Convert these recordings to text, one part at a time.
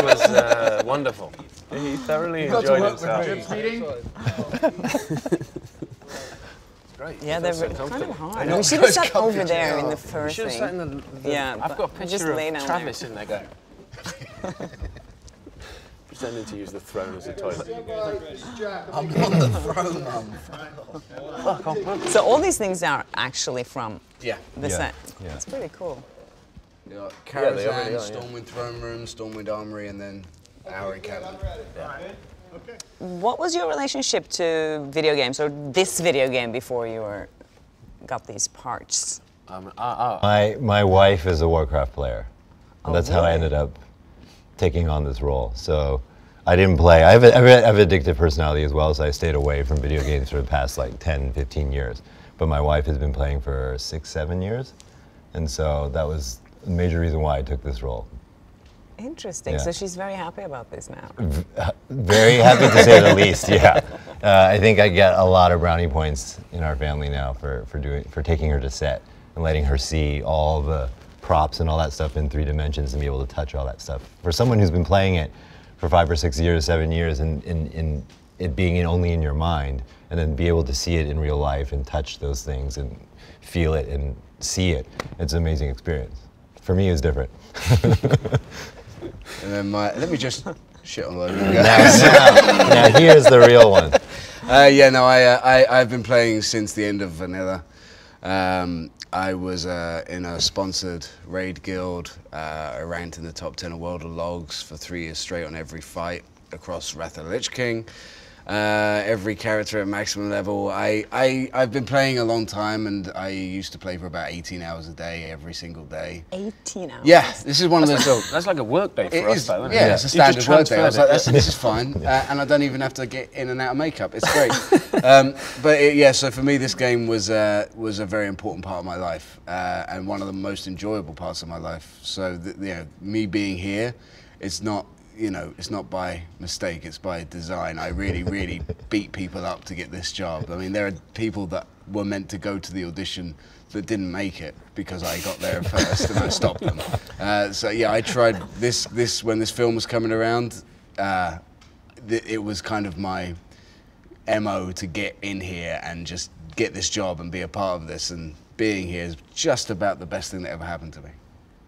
was wonderful. He thoroughly enjoyed himself. Great. Yeah, they're kind of hard. know. We should have sat over there in the fur We should have sat in thing. the Yeah, I've got a picture of Travis in there going. Pretending to use the throne as a toilet. I'm on the throne, Mum. So all these things are actually from the set. Yeah. It's pretty cool. Yeah, they Karazhan, already are, Stormwind Throne Room, Stormwind Armory, and then our Kebbel. What was your relationship to video games, or this video game before you got these parts? My wife is a Warcraft player. And that's how I ended up taking on this role. So I didn't play. I have an addictive personality as well, so I stayed away from video games for the past like 10, 15 years. But my wife has been playing for 6, 7 years. And so that was a major reason why I took this role. Interesting. Yeah. So she's very happy about this now. Very happy to say the least, yeah. I think I get a lot of brownie points in our family now for taking her to set and letting her see all the props and all that stuff in 3 dimensions and be able to touch all that stuff. For someone who's been playing it for 5 or 6 years, 7 years, and it being only in your mind, and then be able to see it in real life and touch those things and feel it and see it, it's an amazing experience. For me, it's different. And then let me just shit on Logan. Now here's the real one. I've been playing since the end of Vanilla. I was in a sponsored raid guild. I ranked in the top 10 of World of Logs for 3 years straight on every fight across Wrath of the Lich King. Every character at maximum level. I've been playing a long time, and I used to play for about 18 hours a day, every single day. 18 hours? Yeah, this is one of those... That's like a work day for us, though, isn't it? Yeah, it's a standard work day. I was like, this is fine, and I don't even have to get in and out of makeup. It's great. So for me, this game was a very important part of my life, and one of the most enjoyable parts of my life. So, me being here, it's not by mistake, it's by design. I really, really beat people up to get this job. I mean, there are people that were meant to go to the audition that didn't make it because I got there first and I stopped them. I tried this when this film was coming around. It was kind of my MO to get in here and just get this job and be a part of this, and being here is just about the best thing that ever happened to me.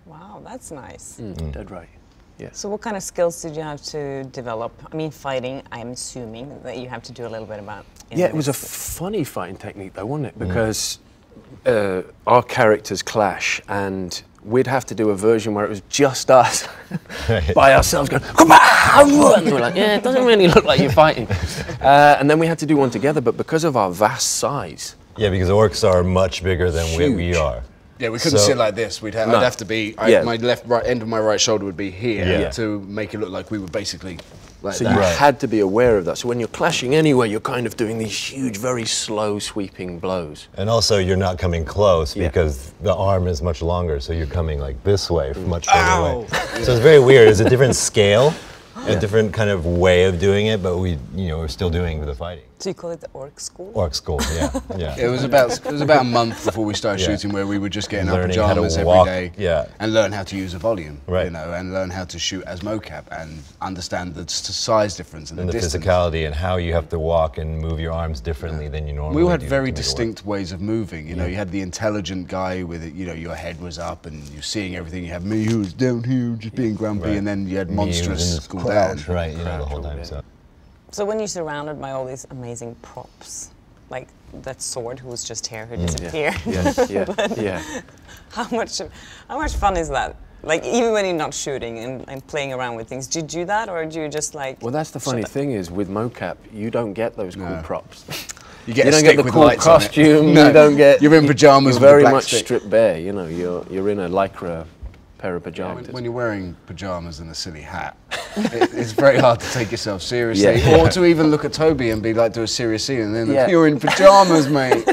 Wow, that's nice. Dead right. Yeah. So what kind of skills did you have to develop? I mean, fighting, I'm assuming that you have to do a little bit about. Yeah, it was a funny fighting technique though, wasn't it? Because our characters clash, and we'd have to do a version where it was just us by ourselves going, come on! And we're like, yeah, it doesn't really look like you're fighting. And then we had to do one together, but because of our vast size. Yeah, because orcs are much bigger than we are. Yeah, we couldn't sit like this. I'd have to be. My end of my right shoulder would be here to make it look like we were basically like so that. you had to be aware of that. So when you're clashing anyway, you're kind of doing these huge, very slow, sweeping blows. And also, you're not coming close because the arm is much longer, so you're coming like this way, much further away. So it's very weird. It's a different scale, a different kind of way of doing it, but we're still doing the fighting. So you call it the orc school? Orc school, yeah. It was about a month before we started shooting, where we were just getting our pajamas every day and learn how to use a volume, and learn how to shoot as mocap and understand the size difference and the distance. Physicality and how you have to walk and move your arms differently than you normally do. We all had very distinct ways of moving. You had the intelligent guy with it. Your head was up and you're seeing everything. You had me who was down here just being grumpy, and then you had monstrous school down. Right, the whole time. So when you're surrounded by all these amazing props, like that sword who was just here, who disappeared. How much fun is that? Like, even when you're not shooting and playing around with things, do you do that, or do you just like... Well, that's the funny thing is, with mocap, you don't get those cool props. You don't get the cool costume, you don't get... You're in pajamas with very a black much stick. stripped bare, you're in a lycra pair of pajamas. When you're wearing pajamas and a silly hat, it's very hard to take yourself seriously, or to even look at Toby and be like, do a serious scene, and then you're in pajamas, mate.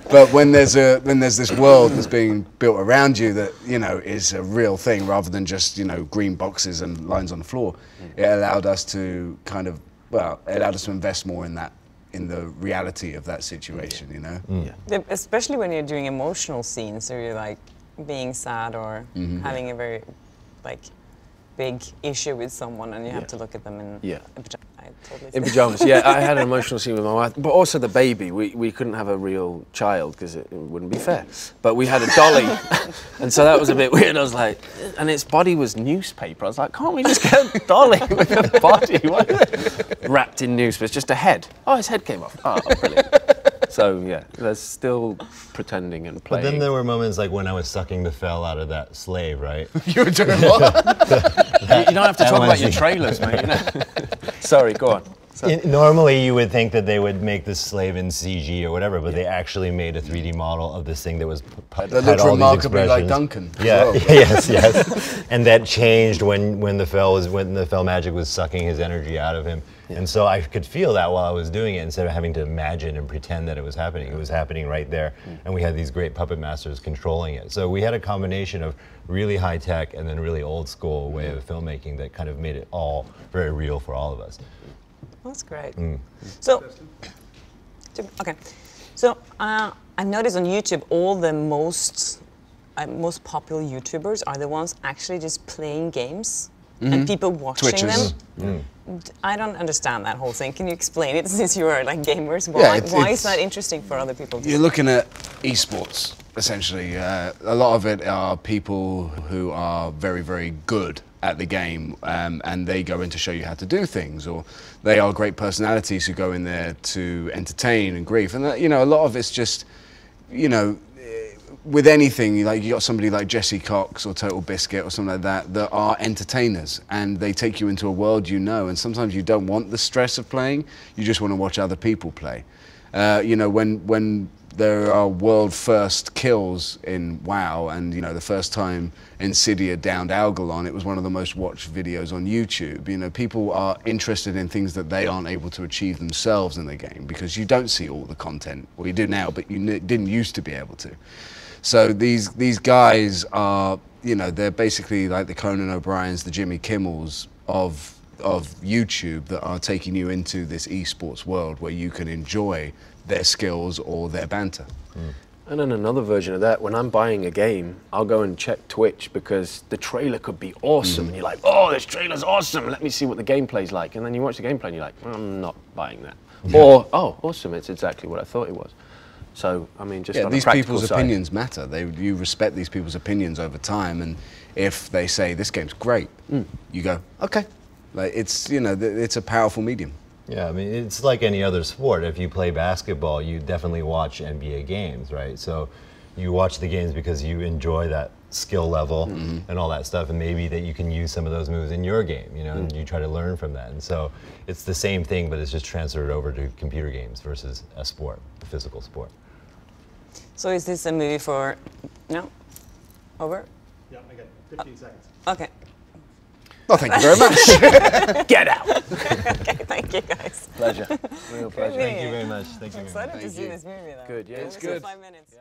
But when there's this world that's being built around you that is a real thing, rather than just green boxes and lines on the floor, it allowed us to invest more in the reality of that situation, Especially when you're doing emotional scenes, or you're like being sad or having a very big issue with someone and you have Yeah. to look at them in pajamas. I totally In see. pajamas, yeah. I had an emotional scene with my wife, but also the baby. We couldn't have a real child because it wouldn't be fair. But we had a dolly, and so that was a bit weird. I was like, and its body was newspaper. I was like, can't we just get a dolly with a body wrapped in newspaper? It's just a head. Oh, his head came off. Oh, brilliant. So yeah, there's still pretending and But playing. then there were moments like when I was sucking the fell out of that slave, right? You were doing what? You don't have to talk about your trailers, mate. You know? Sorry, go on. Normally you would think that they would make this slave in CG or whatever, but they actually made a 3D model of this thing that was That had looked all these remarkably like expressions. Duncan. as Yeah, well. yes. And that changed when the fell magic was sucking his energy out of him. And so I could feel that while I was doing it, instead of having to imagine and pretend that it was happening. It was happening right there, and we had these great puppet masters controlling it. So we had a combination of really high tech and then really old school way of filmmaking that kind of made it all very real for all of us. That's great. So, okay. So I've noticed on YouTube all the most popular YouTubers are the ones actually just playing games and people watching Twitchers. them. I don't understand that whole thing. Can you explain it since you are like gamers? Yeah, Why is that interesting for other people? You're looking at eSports, essentially. A lot of it are people who are very, very good at the game, and they go in to show you how to do things, or they are great personalities who go in there to entertain and grief. And you know, a lot of it's just, you know, with anything, like you got somebody like Jesse Cox or Total Biscuit or something like that are entertainers, and they take you into a world you know, and sometimes you don't want the stress of playing, you just want to watch other people play. You know, when there are world first kills in WoW, and you know, the first time Insidia downed Algalon, it was one of the most watched videos on YouTube. You know, people are interested in things that they aren't able to achieve themselves in the game, because you don't see all the content. Well, you do now, but you didn't used to be able to. So these guys are, you know, they're basically like the Conan O'Briens, the Jimmy Kimmels of YouTube, that are taking you into this esports world where you can enjoy their skills or their banter. And then another version of that, when I'm buying a game, I'll go and check Twitch because the trailer could be awesome. And you're like, oh, this trailer's awesome. Let me see what the gameplay's like. And then you watch the gameplay and you're like, I'm not buying that. Yeah. Or, oh, awesome, it's exactly what I thought it was. So, I mean, just on these a practical people's side. opinions matter. You respect these people's opinions over time, and if they say this game's great, you go, okay. Like, it's, you know, it's a powerful medium. Yeah, I mean, it's like any other sport. If you play basketball, you definitely watch NBA games, right? So you watch the games because you enjoy that skill level and all that stuff, and maybe that you can use some of those moves in your game, you know, and you try to learn from that. And so it's the same thing, but it's just transferred over to computer games versus a sport, a physical sport. So is this a movie for, no? Over? Yeah, I got 15 seconds. Okay. Well, thank you very much. Get out! Okay, thank you guys. Pleasure. Real pleasure. Thank Thank you very much. Thank you I'm very much. excited to see this movie though. Good, yeah, it's Only good. 5 minutes.